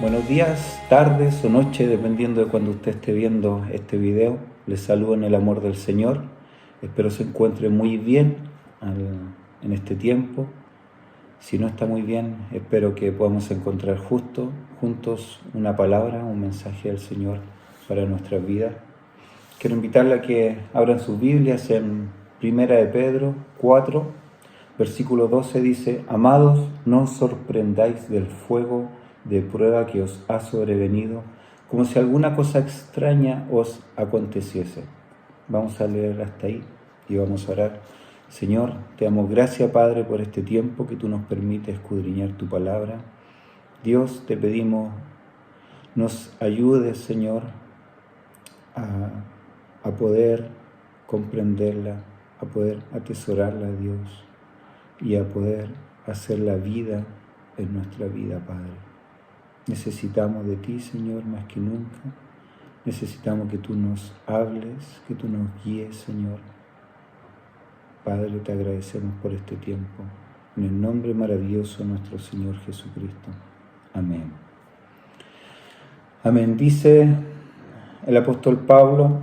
Buenos días, tardes o noches, dependiendo de cuando usted esté viendo este video. Les saludo en el amor del Señor. Espero se encuentre muy bien en este tiempo. Si no está muy bien, espero que podamos encontrar juntos una palabra, un mensaje del Señor para nuestra vida. Quiero invitarle a que abran sus Biblias en 1 de Pedro 4, versículo 12 dice: Amados, no os sorprendáis del fuego de prueba que os ha sobrevenido, como si alguna cosa extraña os aconteciese. Vamos a leer hasta ahí y vamos a orar. Señor, te damos gracias, Padre, por este tiempo que tú nos permites escudriñar tu palabra. Dios, te pedimos, nos ayudes, Señor, a poder comprenderla, a poder atesorarla, Dios, y a poder hacer la vida en nuestra vida, Padre. Necesitamos de ti, Señor, más que nunca. Necesitamos que tú nos hables, que tú nos guíes, Señor. Padre, te agradecemos por este tiempo. En el nombre maravilloso de nuestro Señor Jesucristo. Amén. Amén. Dice el apóstol Pedro: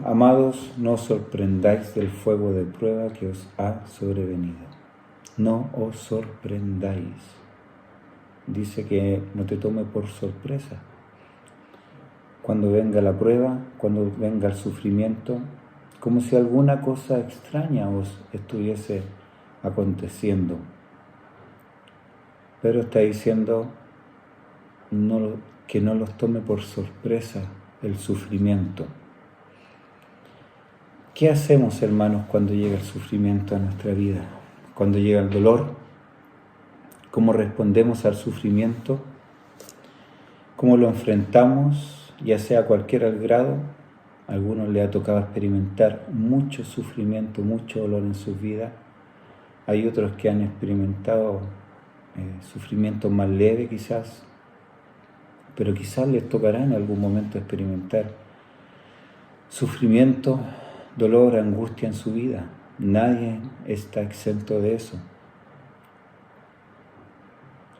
Amados, no os sorprendáis del fuego de prueba que os ha sobrevenido. No os sorprendáis. Dice que no te tome por sorpresa. Cuando venga la prueba, cuando venga el sufrimiento, como si alguna cosa extraña os estuviese aconteciendo. Pero está diciendo que no los tome por sorpresa el sufrimiento. ¿Qué hacemos, hermanos, cuando llega el sufrimiento a nuestra vida? Cuando llega el dolor, ¿cómo respondemos al sufrimiento? ¿Cómo lo enfrentamos? Ya sea cualquier grado. A algunos les ha tocado experimentar mucho sufrimiento, mucho dolor en sus vidas. Hay otros que han experimentado sufrimiento más leve quizás, pero quizás les tocará en algún momento experimentar sufrimiento, dolor, angustia en su vida. Nadie está exento de eso.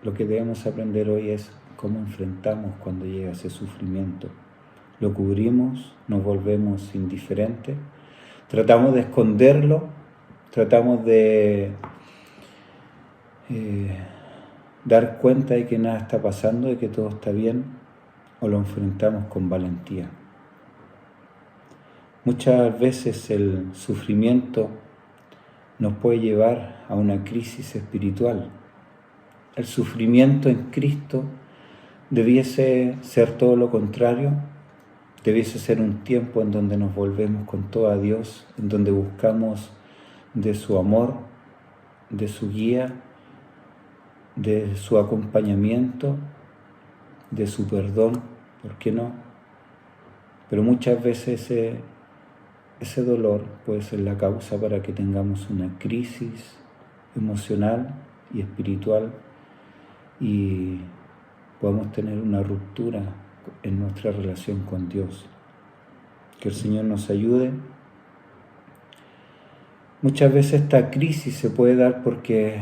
Lo que debemos aprender hoy es cómo enfrentamos cuando llega ese sufrimiento. Lo cubrimos, nos volvemos indiferentes, tratamos de esconderlo, tratamos de dar cuenta de que nada está pasando, de que todo está bien, o lo enfrentamos con valentía. Muchas veces el sufrimiento nos puede llevar a una crisis espiritual. El sufrimiento en Cristo debiese ser todo lo contrario, debiese ser un tiempo en donde nos volvemos con todo a Dios, en donde buscamos de su amor, de su guía, de su acompañamiento, de su perdón, ¿por qué no? Pero muchas veces ese dolor puede ser la causa para que tengamos una crisis emocional y espiritual y podamos tener una ruptura en nuestra relación con Dios. Que el Señor nos ayude. Muchas veces esta crisis se puede dar porque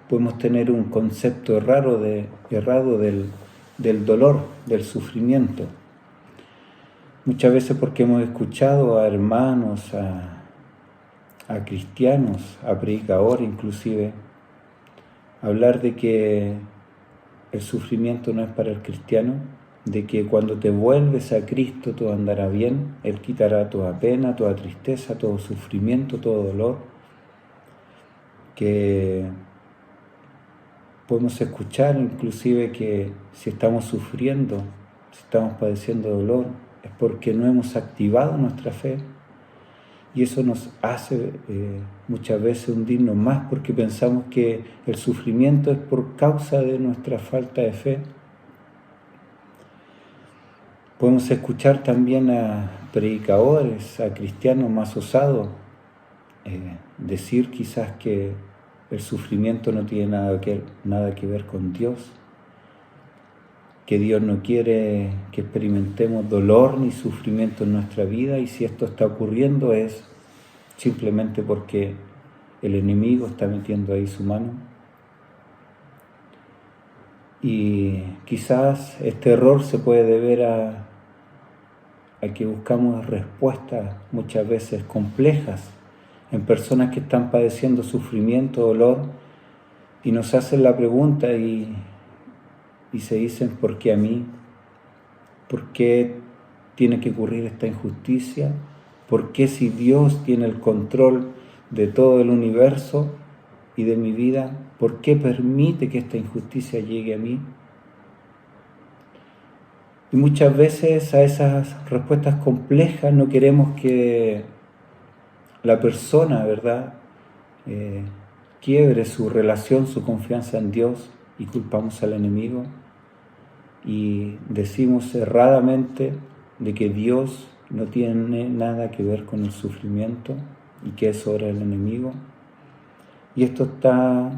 podemos tener un concepto errado del dolor, del sufrimiento. Muchas veces porque hemos escuchado a hermanos, a cristianos, a predicadores inclusive, hablar de que el sufrimiento no es para el cristiano, de que cuando te vuelves a Cristo todo andará bien, Él quitará toda pena, toda tristeza, todo sufrimiento, todo dolor. Que podemos escuchar inclusive que si estamos sufriendo, si estamos padeciendo dolor, es porque no hemos activado nuestra fe. Y eso nos hace muchas veces hundirnos más porque pensamos que el sufrimiento es por causa de nuestra falta de fe. Podemos escuchar también a predicadores, a cristianos más osados, decir quizás que el sufrimiento no tiene nada que ver con Dios, que Dios no quiere que experimentemos dolor ni sufrimiento en nuestra vida, y si esto está ocurriendo es simplemente porque el enemigo está metiendo ahí su mano. Y quizás este error se puede deber a que buscamos respuestas muchas veces complejas en personas que están padeciendo sufrimiento, dolor, y nos hacen la pregunta y se dicen: ¿por qué a mí? ¿Por qué tiene que ocurrir esta injusticia? ¿Por qué, si Dios tiene el control de todo el universo y de mi vida, por qué permite que esta injusticia llegue a mí? Y muchas veces a esas respuestas complejas no queremos que la persona, ¿verdad?, quiebre su relación, su confianza en Dios, y culpamos al enemigo y decimos erradamente de que Dios no tiene nada que ver con el sufrimiento y que es obra del enemigo. Y esto está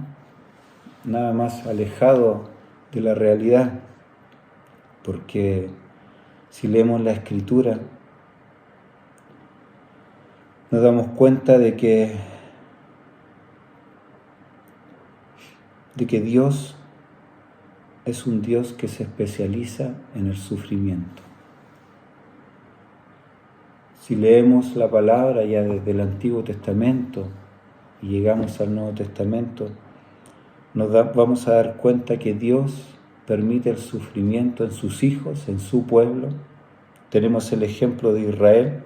nada más alejado de la realidad, porque si leemos la Escritura nos damos cuenta de que Dios es un Dios que se especializa en el sufrimiento. Si leemos la palabra ya desde el Antiguo Testamento y llegamos al Nuevo Testamento, vamos a dar cuenta que Dios permite el sufrimiento en sus hijos, en su pueblo. Tenemos el ejemplo de Israel,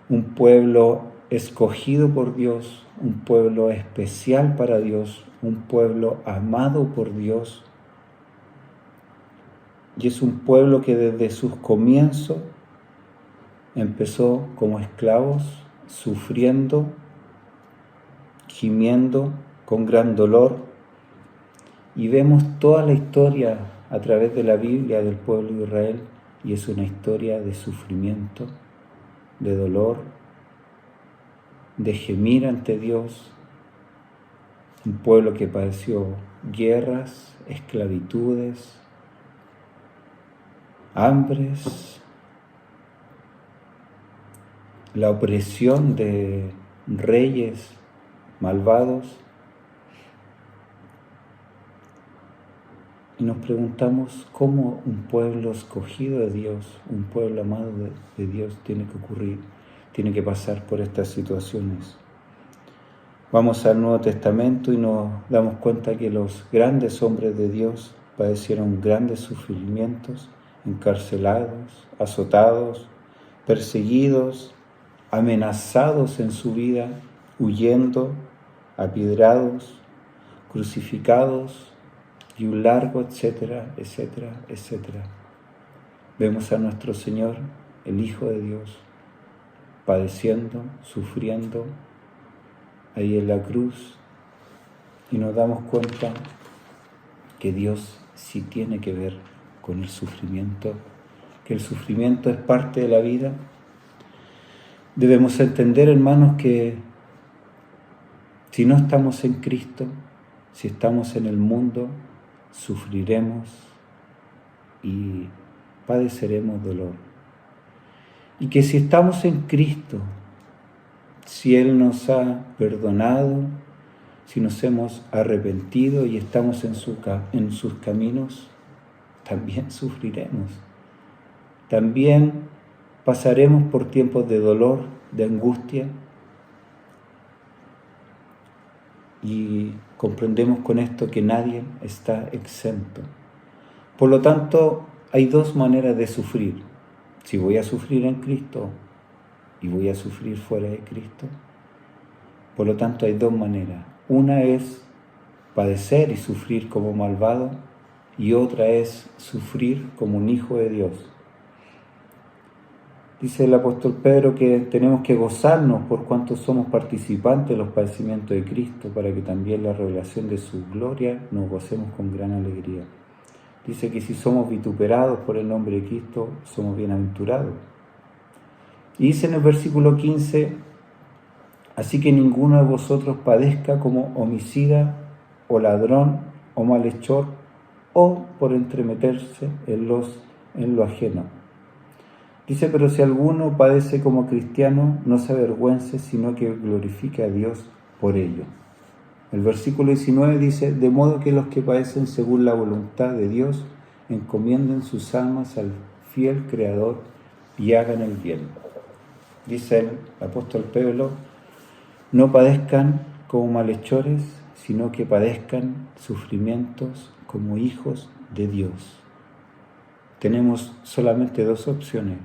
un pueblo escogido por Dios, un pueblo especial para Dios, un pueblo amado por Dios. Y es un pueblo que desde sus comienzos empezó como esclavos, sufriendo, gimiendo, con gran dolor. Y vemos toda la historia a través de la Biblia del pueblo de Israel, y es una historia de sufrimiento, de dolor, de gemir ante Dios. Un pueblo que padeció guerras, esclavitudes, hambres, la opresión de reyes malvados. Y nos preguntamos cómo un pueblo escogido de Dios, un pueblo amado de Dios tiene que pasar por estas situaciones. Vamos al Nuevo Testamento y nos damos cuenta que los grandes hombres de Dios padecieron grandes sufrimientos, encarcelados, azotados, perseguidos, amenazados en su vida, huyendo, apiedrados, crucificados, y un largo etcétera, etcétera, etcétera. Vemos a nuestro Señor, el Hijo de Dios, padeciendo, sufriendo ahí en la cruz, y nos damos cuenta que Dios sí tiene que ver con el sufrimiento, que el sufrimiento es parte de la vida. Debemos entender, hermanos, que si no estamos en Cristo, si estamos en el mundo, sufriremos y padeceremos dolor. Y que si estamos en Cristo, si Él nos ha perdonado, si nos hemos arrepentido y estamos en sus caminos, también sufriremos. También pasaremos por tiempos de dolor, de angustia, y comprendemos con esto que nadie está exento. Por lo tanto, hay dos maneras de sufrir. Si voy a sufrir en Cristo y voy a sufrir fuera de Cristo. Por lo tanto, hay dos maneras. Una es padecer y sufrir como malvado, y otra es sufrir como un hijo de Dios. Dice el apóstol Pedro que tenemos que gozarnos por cuanto somos participantes de los padecimientos de Cristo, para que también la revelación de su gloria nos gocemos con gran alegría. Dice que si somos vituperados por el nombre de Cristo, somos bienaventurados. Y dice en el versículo 15: así que ninguno de vosotros padezca como homicida, o ladrón, o malhechor, o por entremeterse en lo ajeno. Dice: pero si alguno padece como cristiano, no se avergüence, sino que glorifique a Dios por ello. El versículo 19 dice: de modo que los que padecen según la voluntad de Dios encomienden sus almas al fiel Creador y hagan el bien. Dice el apóstol Pedro: no padezcan como malhechores, sino que padezcan sufrimientos como hijos de Dios. Tenemos solamente dos opciones: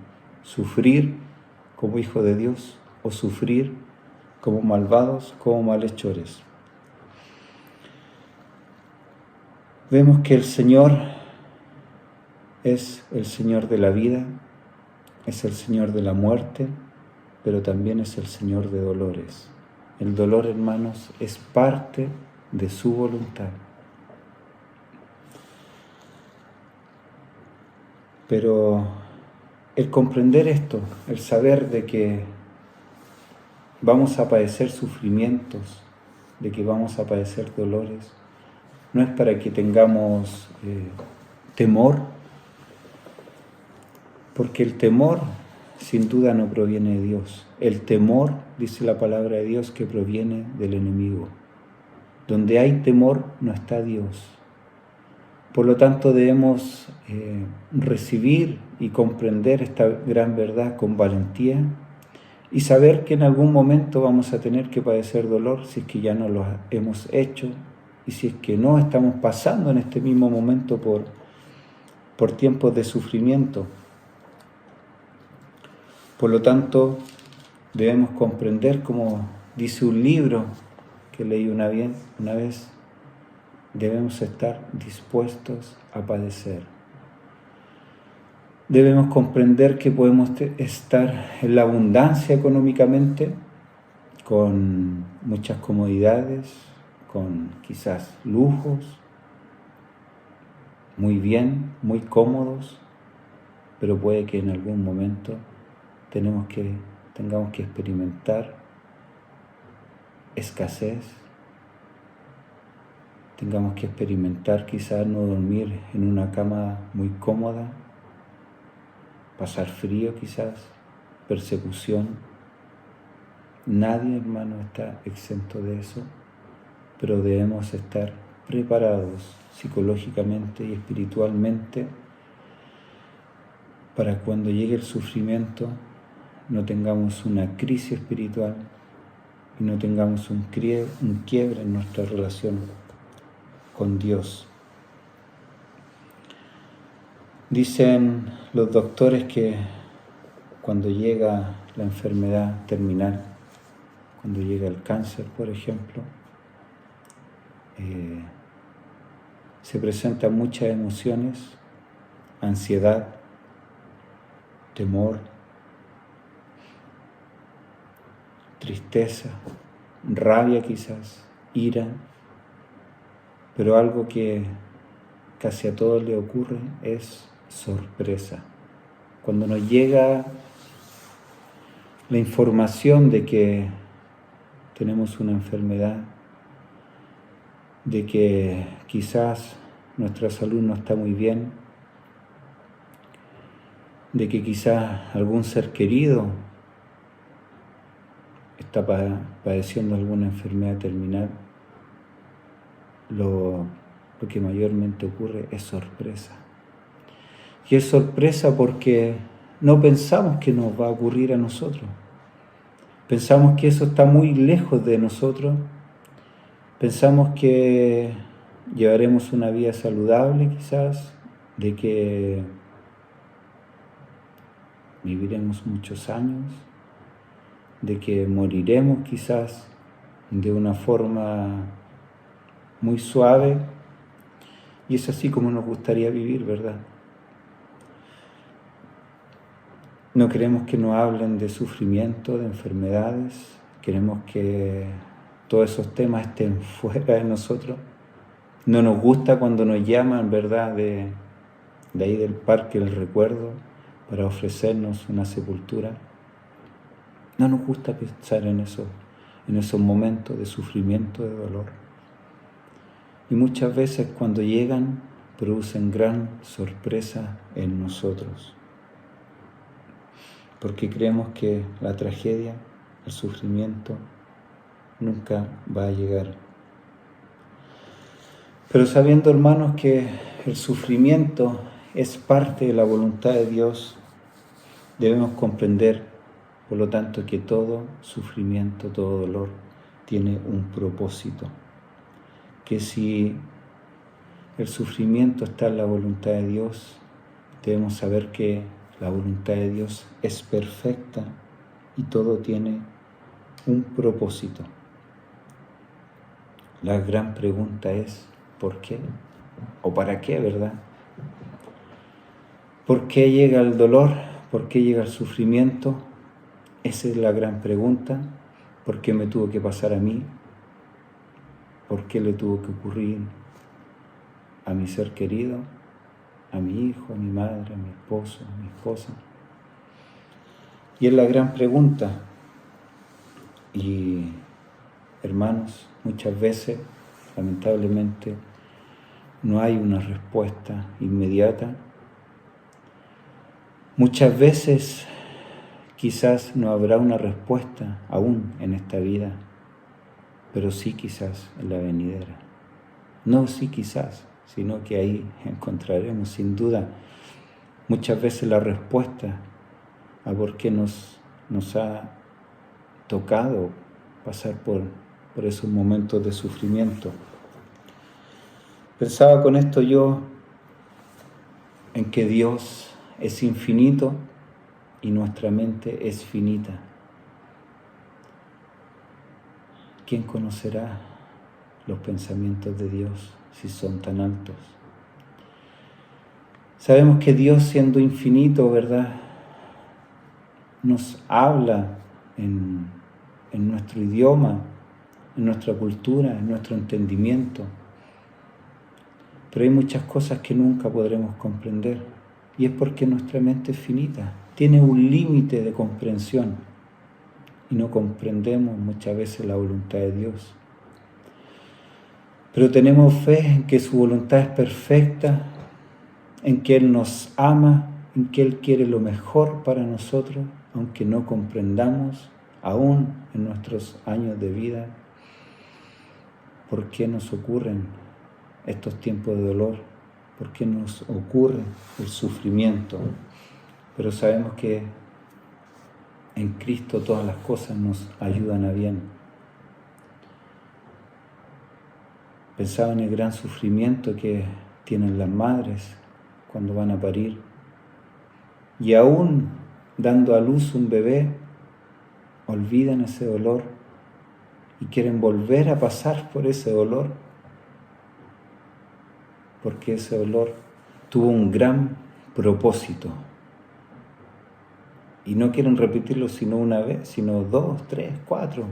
sufrir como hijo de Dios o sufrir como malvados, como malhechores. Vemos que el Señor es el Señor de la vida, es el Señor de la muerte, pero también es el Señor de dolores. El dolor, hermanos, es parte de su voluntad. Pero el comprender esto, el saber de que vamos a padecer sufrimientos, de que vamos a padecer dolores, no es para que tengamos temor, porque el temor sin duda no proviene de Dios. El temor, dice la palabra de Dios, que proviene del enemigo. Donde hay temor no está Dios. Por lo tanto debemos recibir y comprender esta gran verdad con valentía y saber que en algún momento vamos a tener que padecer dolor si es que ya no lo hemos hecho y si es que no estamos pasando en este mismo momento por tiempos de sufrimiento. Por lo tanto, debemos comprender, como dice un libro que leí una vez, debemos estar dispuestos a padecer. Debemos comprender que podemos estar en la abundancia económicamente, con muchas comodidades, con quizás lujos, muy bien, muy cómodos, pero puede que en algún momento tengamos que experimentar escasez, tengamos que experimentar quizás no dormir en una cama muy cómoda, pasar frío quizás, persecución. Nadie, hermano, está exento de eso, pero debemos estar preparados psicológicamente y espiritualmente para cuando llegue el sufrimiento no tengamos una crisis espiritual y no tengamos un quiebre en nuestra relación con Dios. Dicen los doctores que cuando llega la enfermedad terminal, cuando llega el cáncer, por ejemplo, se presentan muchas emociones, ansiedad, temor, tristeza, rabia quizás, ira, pero algo que casi a todos le ocurre es sorpresa. Cuando nos llega la información de que tenemos una enfermedad, de que quizás nuestra salud no está muy bien, de que quizás algún ser querido está padeciendo alguna enfermedad terminal, lo que mayormente ocurre es sorpresa. Y es sorpresa porque no pensamos que nos va a ocurrir a nosotros. Pensamos que eso está muy lejos de nosotros. Pensamos que llevaremos una vida saludable quizás, de que viviremos muchos años, de que moriremos quizás de una forma muy suave, y es así como nos gustaría vivir, ¿verdad? No queremos que nos hablen de sufrimiento, de enfermedades, queremos que todos esos temas estén fuera de nosotros. No nos gusta cuando nos llaman, ¿verdad?, de ahí del parque del recuerdo para ofrecernos una sepultura. No nos gusta pensar en esos momentos de sufrimiento, de dolor. Y muchas veces cuando llegan, producen gran sorpresa en nosotros. Porque creemos que la tragedia, el sufrimiento, nunca va a llegar. Pero sabiendo, hermanos, que el sufrimiento es parte de la voluntad de Dios, debemos comprender, por lo tanto, que todo sufrimiento, todo dolor tiene un propósito. Que si el sufrimiento está en la voluntad de Dios, debemos saber que la voluntad de Dios es perfecta y todo tiene un propósito. La gran pregunta es, ¿por qué? ¿O para qué, verdad? ¿Por qué llega el dolor? ¿Por qué llega el sufrimiento? Esa es la gran pregunta. ¿Por qué me tuvo que pasar a mí? ¿Por qué le tuvo que ocurrir a mi ser querido, a mi hijo, a mi madre, a mi esposo, a mi esposa? Y es la gran pregunta. Y, hermanos, muchas veces, lamentablemente, no hay una respuesta inmediata. Muchas veces quizás no habrá una respuesta aún en esta vida, pero sí quizás en la venidera. No sí quizás, sino que ahí encontraremos sin duda muchas veces la respuesta a por qué nos ha tocado pasar por esos momentos de sufrimiento. Pensaba con esto yo en que Dios es infinito y nuestra mente es finita. ¿Quién conocerá los pensamientos de Dios si son tan altos? Sabemos que Dios, siendo infinito, ¿verdad?, nos habla en nuestro idioma, en nuestra cultura, en nuestro entendimiento. Pero hay muchas cosas que nunca podremos comprender, y es porque nuestra mente es finita, tiene un límite de comprensión, y no comprendemos muchas veces la voluntad de Dios. Pero tenemos fe en que su voluntad es perfecta, en que Él nos ama, en que Él quiere lo mejor para nosotros, aunque no comprendamos aún en nuestros años de vida por qué nos ocurren estos tiempos de dolor, por qué nos ocurre el sufrimiento. Pero sabemos que en Cristo todas las cosas nos ayudan a bien. Pensaba en el gran sufrimiento que tienen las madres cuando van a parir, y aún dando a luz un bebé, olvidan ese dolor y quieren volver a pasar por ese dolor, porque ese dolor tuvo un gran propósito. Y no quieren repetirlo sino una vez, sino 2, 3, 4.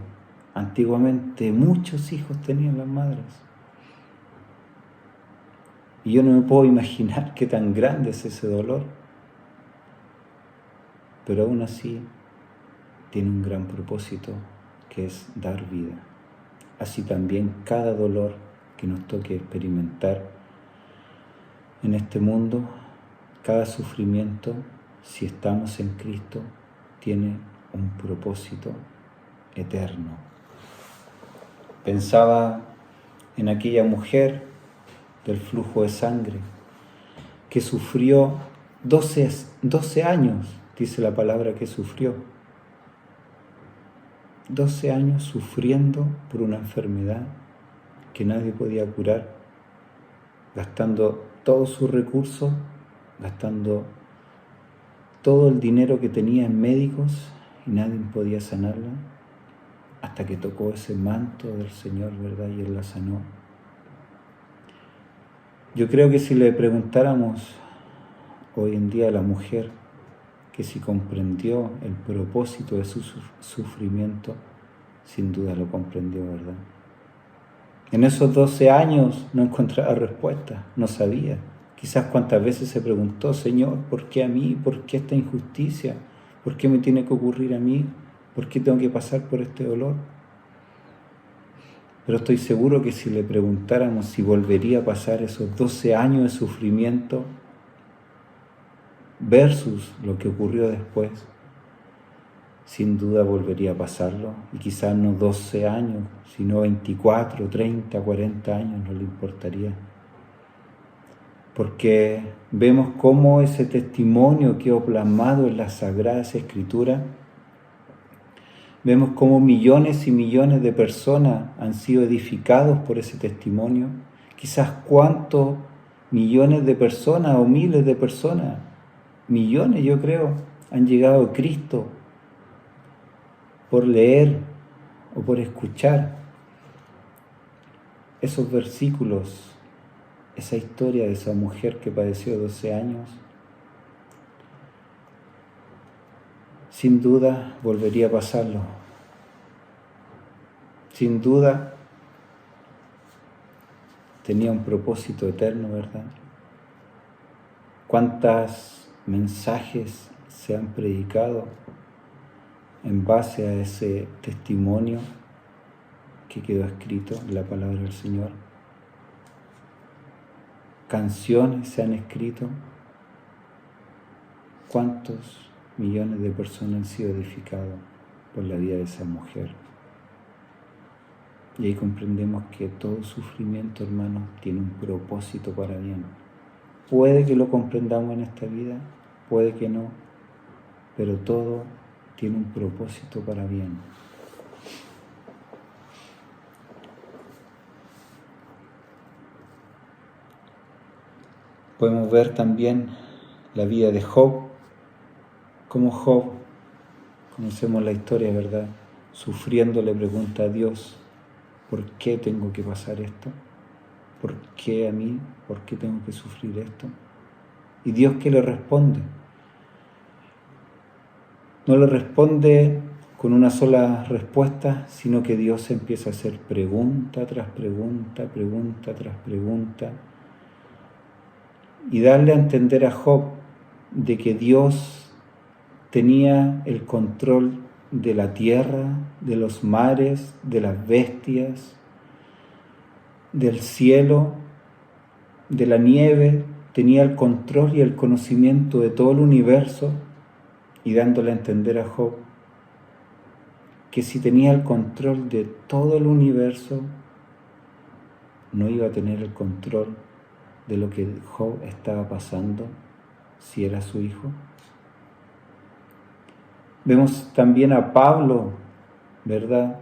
Antiguamente muchos hijos tenían las madres. Y yo no me puedo imaginar qué tan grande es ese dolor. Pero aún así tiene un gran propósito, que es dar vida. Así también cada dolor que nos toque experimentar en este mundo, cada sufrimiento, si estamos en Cristo, tiene un propósito eterno. Pensaba en aquella mujer del flujo de sangre que sufrió 12 años, dice la palabra que sufrió. 12 años sufriendo por una enfermedad que nadie podía curar, gastando todos sus recursos, gastando todo el dinero que tenía en médicos y nadie podía sanarla, hasta que tocó ese manto del Señor, ¿verdad? Y Él la sanó. Yo creo que si le preguntáramos hoy en día a la mujer que si comprendió el propósito de su sufrimiento, sin duda lo comprendió, ¿verdad? En esos 12 años no encontraba respuesta, no sabía. Quizás cuántas veces se preguntó: Señor, ¿por qué a mí? ¿Por qué esta injusticia? ¿Por qué me tiene que ocurrir a mí? ¿Por qué tengo que pasar por este dolor? Pero estoy seguro que si le preguntáramos si volvería a pasar esos 12 años de sufrimiento versus lo que ocurrió después, sin duda volvería a pasarlo, y quizás no 12 años, sino 24, 30, 40 años, no le importaría. Porque vemos cómo ese testimonio quedó plasmado en las Sagradas Escrituras. Vemos cómo millones y millones de personas han sido edificados por ese testimonio. Quizás cuántos millones de personas o miles de personas, millones yo creo, han llegado a Cristo por leer o por escuchar esos versículos, esa historia de esa mujer que padeció 12 años. Sin duda volvería a pasarlo. Sin duda tenía un propósito eterno, ¿verdad? ¿Cuántos mensajes se han predicado en base a ese testimonio que quedó escrito en la palabra del Señor? Canciones se han escrito. ¿Cuántos millones de personas han sido edificadas por la vida de esa mujer? Y ahí comprendemos que todo sufrimiento, hermanos, tiene un propósito para bien. Puede que lo comprendamos en esta vida, puede que no, pero todo tiene un propósito para bien. Podemos ver también la vida de Job, como Job, conocemos la historia, ¿verdad? Sufriendo le pregunta a Dios, ¿por qué tengo que pasar esto? ¿Por qué a mí? ¿Por qué tengo que sufrir esto? ¿Y Dios qué le responde? No le responde con una sola respuesta, sino que Dios empieza a hacer pregunta tras pregunta, pregunta tras pregunta, y darle a entender a Job de que Dios tenía el control de la tierra, de los mares, de las bestias, del cielo, de la nieve, tenía el control y el conocimiento de todo el universo, y dándole a entender a Job que si tenía el control de todo el universo, no iba a tener el control de lo que Job estaba pasando si era su hijo. Vemos también a Pablo, ¿verdad?,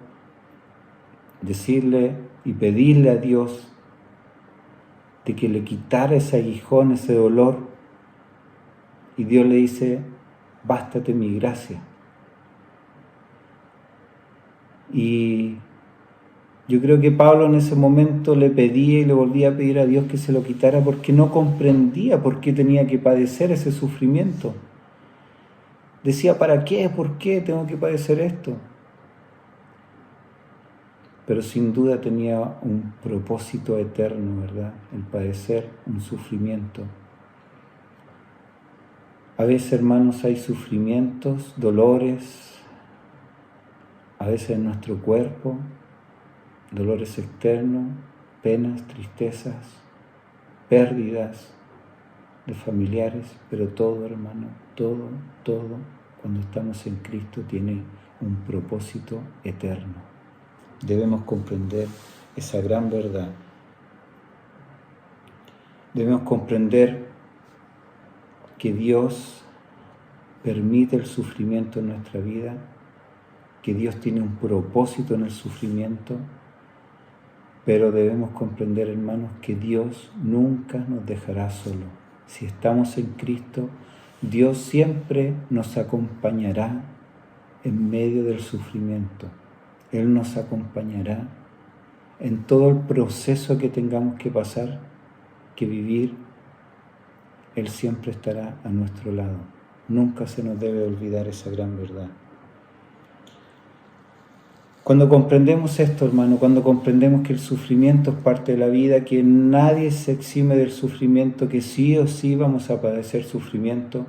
decirle y pedirle a Dios de que le quitara ese aguijón, ese dolor, y Dios le dice, bástate mi gracia. Y yo creo que Pablo en ese momento le pedía y le volvía a pedir a Dios que se lo quitara porque no comprendía por qué tenía que padecer ese sufrimiento. Decía, ¿para qué? ¿Por qué tengo que padecer esto? Pero sin duda tenía un propósito eterno, ¿verdad? El padecer un sufrimiento. A veces, hermanos, hay sufrimientos, dolores, a veces en nuestro cuerpo, dolores externos, penas, tristezas, pérdidas de familiares, pero todo, hermano, todo, cuando estamos en Cristo tiene un propósito eterno. Debemos comprender esa gran verdad. Debemos comprender que Dios permite el sufrimiento en nuestra vida, que Dios tiene un propósito en el sufrimiento, pero debemos comprender, hermanos, que Dios nunca nos dejará solos. Si estamos en Cristo, Dios siempre nos acompañará en medio del sufrimiento. Él nos acompañará en todo el proceso que tengamos que pasar, que vivir. Él siempre estará a nuestro lado. Nunca se nos debe olvidar esa gran verdad. Cuando comprendemos esto, hermano, cuando comprendemos que el sufrimiento es parte de la vida, que nadie se exime del sufrimiento, que sí o sí vamos a padecer sufrimiento,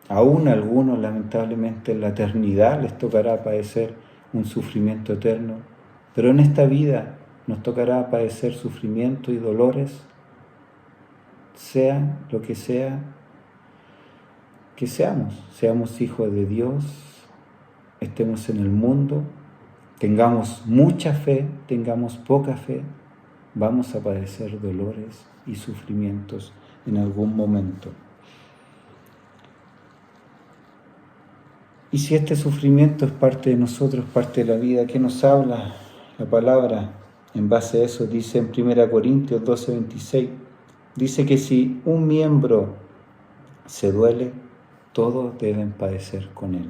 aún a algunos, lamentablemente, en la eternidad les tocará padecer un sufrimiento eterno, pero en esta vida nos tocará padecer sufrimiento y dolores, sea lo que seamos hijos de Dios, estemos en el mundo, tengamos mucha fe, tengamos poca fe, vamos a padecer dolores y sufrimientos en algún momento. Y si este sufrimiento es parte de nosotros, parte de la vida, ¿qué nos habla la palabra? En base a eso dice en 1 Corintios 12:26, dice que si un miembro se duele, todos deben padecer con él.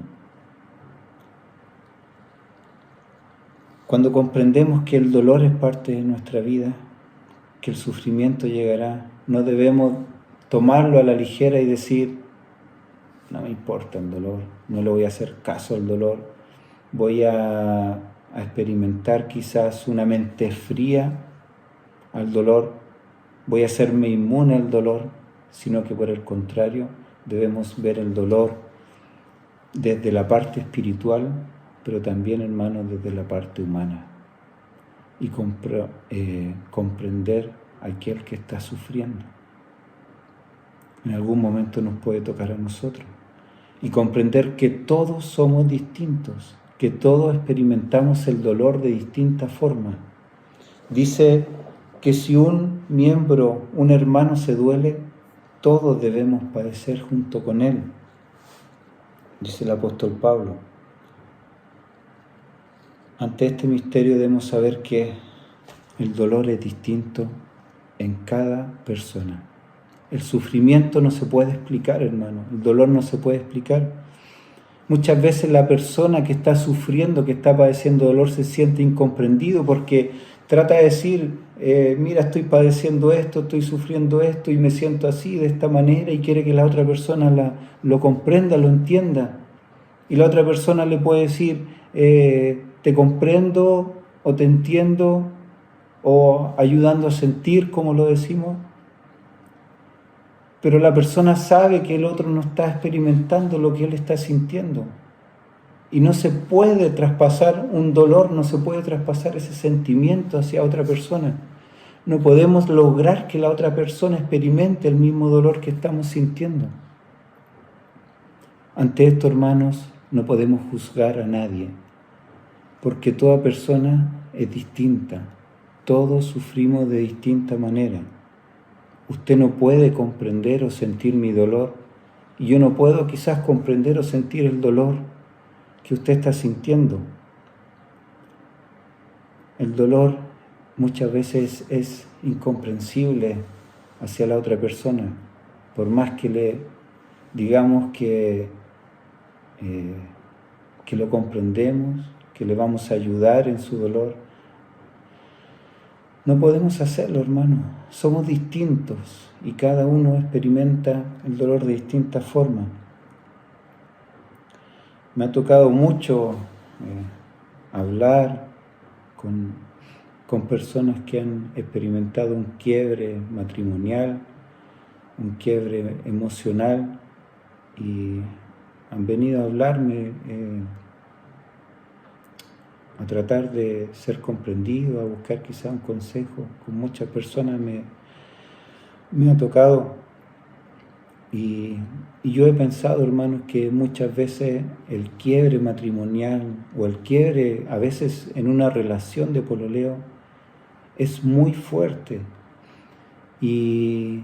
Cuando comprendemos que el dolor es parte de nuestra vida, que el sufrimiento llegará, no debemos tomarlo a la ligera y decir, no me importa el dolor, no le voy a hacer caso al dolor, voy a experimentar quizás una mente fría al dolor, voy a hacerme inmune al dolor, sino que por el contrario debemos ver el dolor desde la parte espiritual, pero también, hermanos, desde la parte humana y comprender a aquel que está sufriendo. En algún momento nos puede tocar a nosotros y comprender que todos somos distintos, que todos experimentamos el dolor de distinta forma. Dice que si un miembro, un hermano se duele, todos debemos padecer junto con él, dice el apóstol Pablo. Ante este misterio debemos saber que el dolor es distinto en cada persona. El sufrimiento no se puede explicar, hermano, el dolor no se puede explicar. Muchas veces la persona que está sufriendo, que está padeciendo dolor, se siente incomprendido porque trata de decir, mira, estoy padeciendo esto, estoy sufriendo esto y me siento así, de esta manera, y quiere que la otra persona lo comprenda, lo entienda. Y la otra persona le puede decir, te comprendo o te entiendo, o ayudando a sentir, como lo decimos. Pero la persona sabe que el otro no está experimentando lo que él está sintiendo. Y no se puede traspasar un dolor, no se puede traspasar ese sentimiento hacia otra persona. No podemos lograr que la otra persona experimente el mismo dolor que estamos sintiendo. Ante esto, hermanos, no podemos juzgar a nadie, porque toda persona es distinta. Todos sufrimos de distinta manera. Usted no puede comprender o sentir mi dolor, y yo no puedo quizás comprender o sentir el dolor que usted está sintiendo. El dolor muchas veces es incomprensible hacia la otra persona, por más que le digamos que lo comprendemos, que le vamos a ayudar en su dolor. No podemos hacerlo, hermano. Somos distintos y cada uno experimenta el dolor de distinta forma. Me ha tocado mucho hablar con personas que han experimentado un quiebre matrimonial, un quiebre emocional, y han venido a hablarme a tratar de ser comprendido, a buscar quizá un consejo. Con muchas personas me ha tocado, y yo he pensado, hermanos, que muchas veces el quiebre matrimonial o el quiebre a veces en una relación de pololeo es muy fuerte y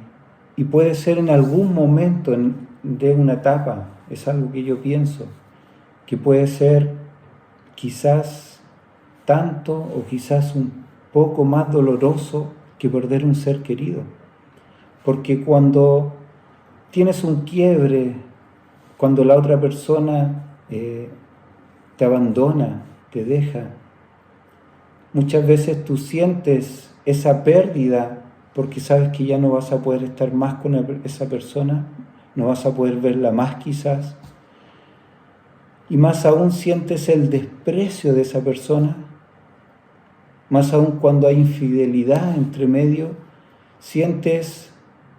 puede ser en algún momento de una etapa. Es algo que yo pienso, que puede ser quizás tanto o quizás un poco más doloroso que perder un ser querido. Porque cuando tienes un quiebre, cuando la otra persona te abandona, te deja, muchas veces tú sientes esa pérdida porque sabes que ya no vas a poder estar más con esa persona, no vas a poder verla más quizás, y más aún sientes el desprecio de esa persona. Más aún cuando hay infidelidad entre medio, sientes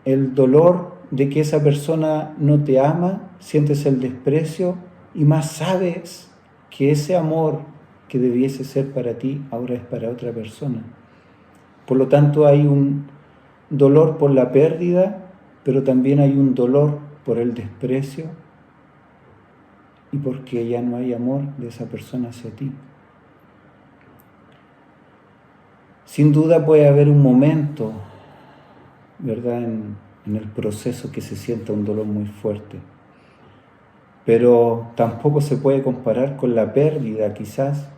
el dolor de que esa persona no te ama, sientes el desprecio, y más sabes que ese amor que debiese ser para ti ahora es para otra persona. Por lo tanto, hay un dolor por la pérdida, pero también hay un dolor por el desprecio. y porque ya no hay amor de esa persona hacia ti. Sin duda puede haber un momento, ¿verdad?, en el proceso que se sienta un dolor muy fuerte, pero tampoco se puede comparar con la pérdida quizás,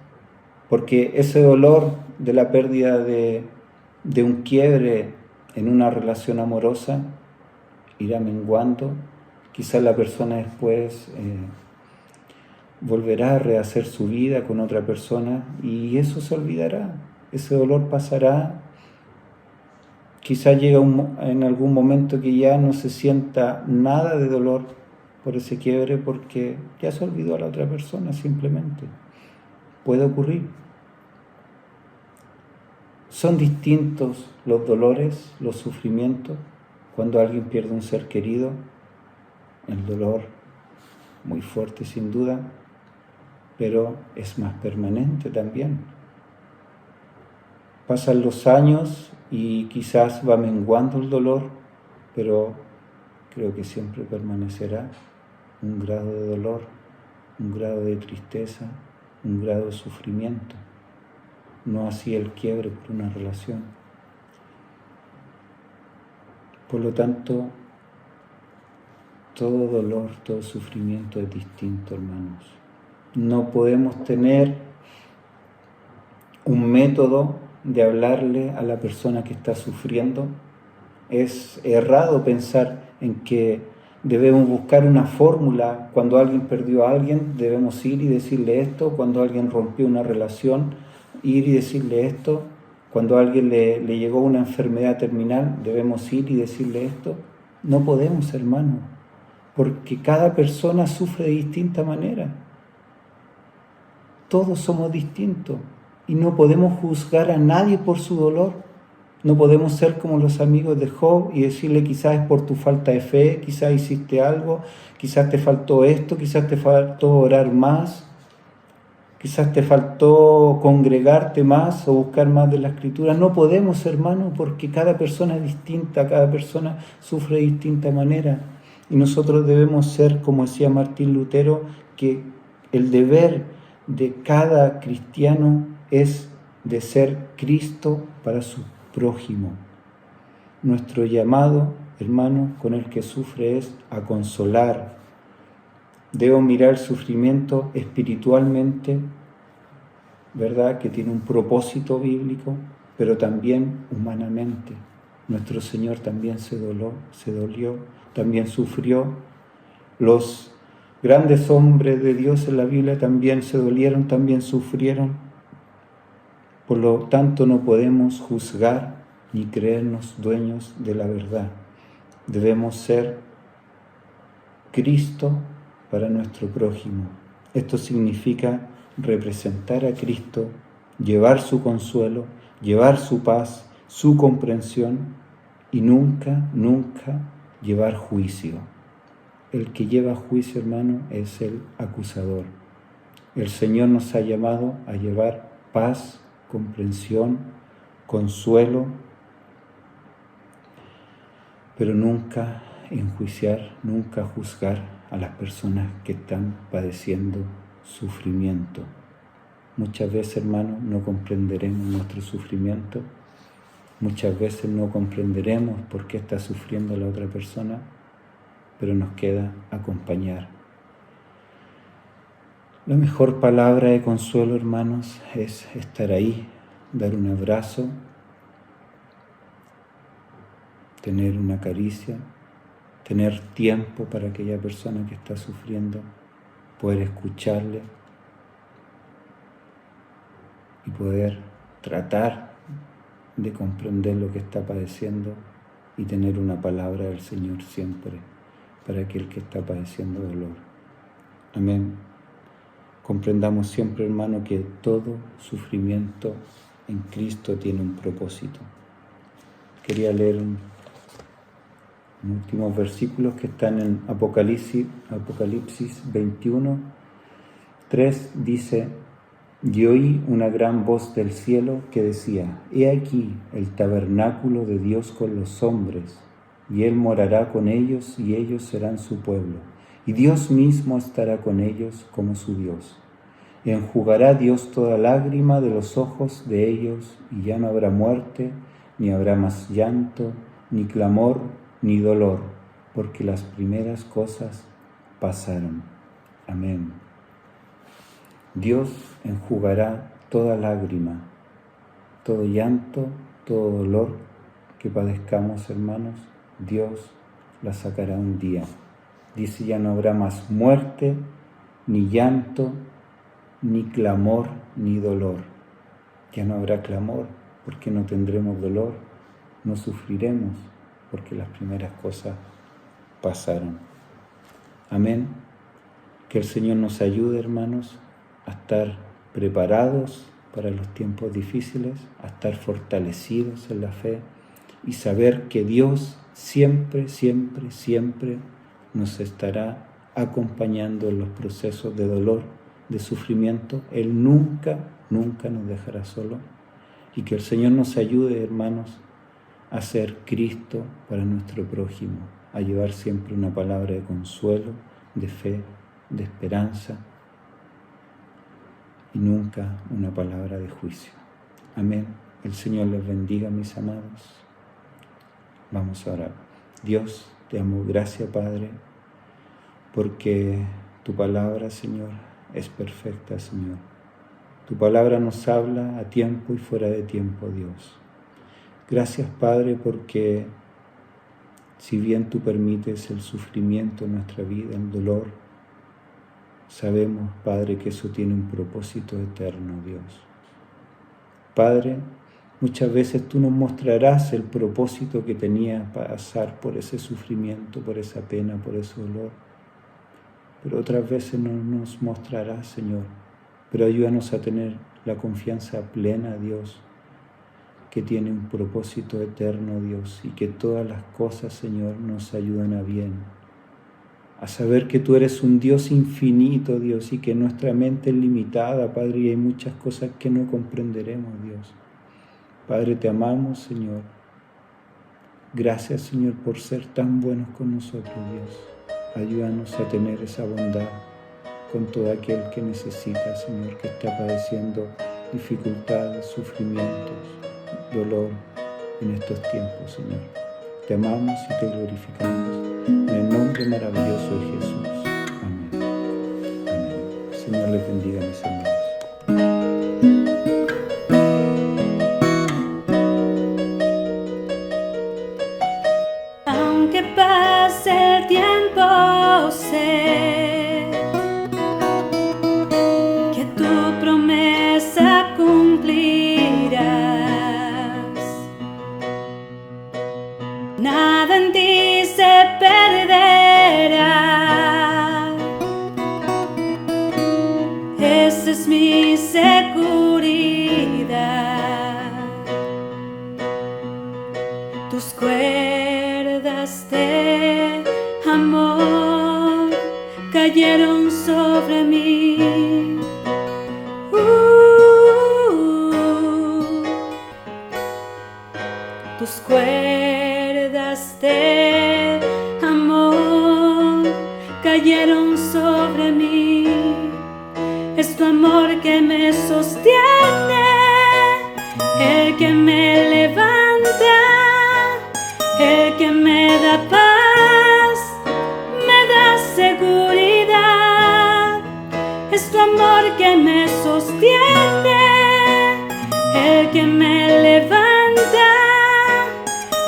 porque ese dolor de la pérdida de un quiebre en una relación amorosa irá menguando. Quizás la persona después volverá a rehacer su vida con otra persona y eso se olvidará, ese dolor pasará. Quizás llega en algún momento que ya no se sienta nada de dolor por ese quiebre porque ya se olvidó a la otra persona simplemente. Puede ocurrir. Son distintos los dolores, los sufrimientos, cuando alguien pierde un ser querido, el dolor muy fuerte sin duda, pero es más permanente también. Pasan los años y quizás va menguando el dolor, pero creo que siempre permanecerá un grado de dolor, un grado de tristeza, un grado de sufrimiento. No así el quiebre por una relación. Por lo tanto, todo dolor, todo sufrimiento es distinto, hermanos. No podemos tener un método de hablarle a la persona que está sufriendo. Es errado pensar en que debemos buscar una fórmula. Cuando alguien perdió a alguien, debemos ir y decirle esto. Cuando alguien rompió una relación, ir y decirle esto. Cuando a alguien le llegó una enfermedad terminal, debemos ir y decirle esto. No podemos, hermano, porque cada persona sufre de distinta manera. Todos somos distintos y no podemos juzgar a nadie por su dolor. No podemos ser como los amigos de Job y decirle quizás es por tu falta de fe, quizás hiciste algo, quizás te faltó esto, quizás te faltó orar más, quizás te faltó congregarte más o buscar más de la Escritura. No podemos, hermano, porque cada persona es distinta, cada persona sufre de distinta manera. Y nosotros debemos ser, como decía Martín Lutero, que el deber de cada cristiano es de ser Cristo para su prójimo. Nuestro llamado, hermano, con el que sufre es a consolar. Debo mirar el sufrimiento espiritualmente, ¿verdad?, que tiene un propósito bíblico, pero también humanamente. Nuestro Señor también se dolió, también sufrió. Los grandes hombres de Dios en la Biblia también se dolieron, también sufrieron. Por lo tanto, no podemos juzgar ni creernos dueños de la verdad. Debemos ser Cristo para nuestro prójimo. Esto significa representar a Cristo, llevar su consuelo, llevar su paz, su comprensión y nunca, nunca llevar juicio. El que lleva juicio, hermano, es el acusador. El Señor nos ha llamado a llevar paz, comprensión, consuelo, pero nunca enjuiciar, nunca juzgar a las personas que están padeciendo sufrimiento. Muchas veces, hermano, no comprenderemos nuestro sufrimiento, muchas veces no comprenderemos por qué está sufriendo la otra persona, pero nos queda acompañar. La mejor palabra de consuelo, hermanos, es estar ahí, dar un abrazo, tener una caricia, tener tiempo para aquella persona que está sufriendo, poder escucharle y poder tratar de comprender lo que está padeciendo y tener una palabra del Señor siempre para aquel que está padeciendo dolor. Amén. Comprendamos siempre, hermano, que todo sufrimiento en Cristo tiene un propósito. Quería leer últimos versículos que están en Apocalipsis 21, 3, dice: y oí una gran voz del cielo que decía: he aquí el tabernáculo de Dios con los hombres, y Él morará con ellos, y ellos serán su pueblo, y Dios mismo estará con ellos como su Dios. Enjugará Dios toda lágrima de los ojos de ellos, y ya no habrá muerte, ni habrá más llanto, ni clamor, ni dolor, porque las primeras cosas pasaron. Amén. Dios enjugará toda lágrima, todo llanto, todo dolor que padezcamos, hermanos, Dios la sacará un día. Dice, ya no habrá más muerte, ni llanto, ni clamor, ni dolor. Ya no habrá clamor, porque no tendremos dolor, no sufriremos, porque las primeras cosas pasaron. Amén. Que el Señor nos ayude, hermanos, a estar preparados para los tiempos difíciles, a estar fortalecidos en la fe y saber que Dios siempre, siempre, siempre nos estará acompañando en los procesos de dolor, de sufrimiento. Él nunca, nunca nos dejará solo. Y que el Señor nos ayude, hermanos, a ser Cristo para nuestro prójimo, a llevar siempre una palabra de consuelo, de fe, de esperanza, y nunca una palabra de juicio. Amén. El Señor les bendiga, mis amados. Vamos a orar. Dios, te amo. Gracias, Padre, porque tu palabra, Señor, es perfecta, Señor. Tu palabra nos habla a tiempo y fuera de tiempo, Dios. Gracias, Padre, porque si bien tú permites el sufrimiento en nuestra vida, el dolor, sabemos, Padre, que eso tiene un propósito eterno, Dios. Padre, muchas veces tú nos mostrarás el propósito que tenía pasar por ese sufrimiento, por esa pena, por ese dolor. Pero otras veces no nos mostrarás, Señor. Pero ayúdanos a tener la confianza plena, Dios, que tiene un propósito eterno, Dios, y que todas las cosas, Señor, nos ayudan a bien. A saber que tú eres un Dios infinito, Dios, y que nuestra mente es limitada, Padre, y hay muchas cosas que no comprenderemos, Dios. Padre, te amamos, Señor. Gracias, Señor, por ser tan buenos con nosotros, Dios. Ayúdanos a tener esa bondad con todo aquel que necesita, Señor, que está padeciendo dificultades, sufrimientos, dolor en estos tiempos, Señor. Te amamos y te glorificamos. En el nombre maravilloso de Jesús. Amén. Amén. El Señor les bendiga, mis hermanos. Aunque pase el tiempo, sé que tu promesa cumplirás. Nada en ti se perderá. Esa es mi seguridad. Tus cuerdas de amor cayeron sobre mí. Tus cuerdas de amor cayeron sobre mí. Es tu amor que me sostiene, el que me levanta, el que me da paz, me da seguridad. Es tu amor que me sostiene, el que me levanta,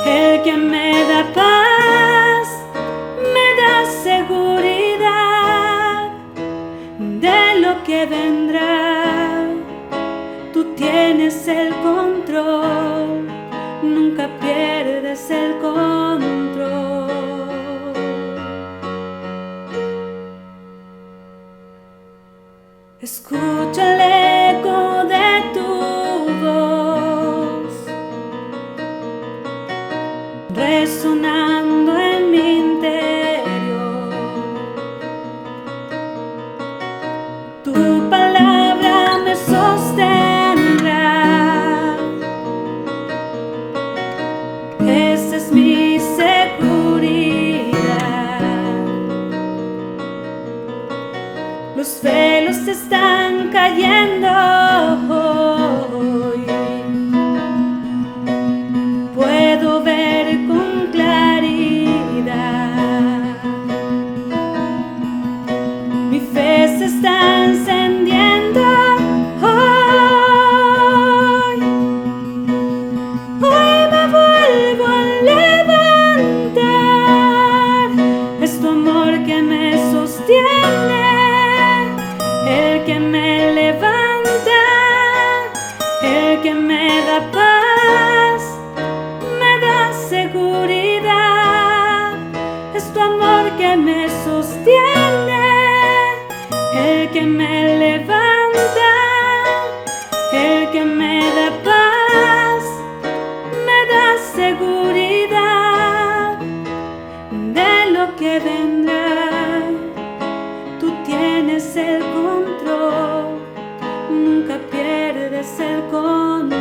el que me da paz, me da seguridad de lo que vendrá. Tú tienes el control, nunca pierdes el control. Escucha el eco de tu voz resonando en mi interior. Tu palabra me sostendrá. Esa es mi seguridad. están cayendo hoy. Puedo ver con claridad. Mi fe se está encendiendo hoy. Hoy me vuelvo a levantar. Es tu amor que me sostiene, el que me levanta, el que me da paz, me da seguridad. Es tu amor que me sostiene, el que me levanta, el que me da paz, me da seguridad de lo que vendrá. Tú tienes el control, nunca pierdes el control.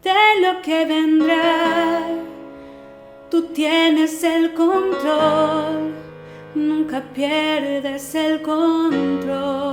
De lo que vendrá, tú tienes el control, nunca pierdes el control.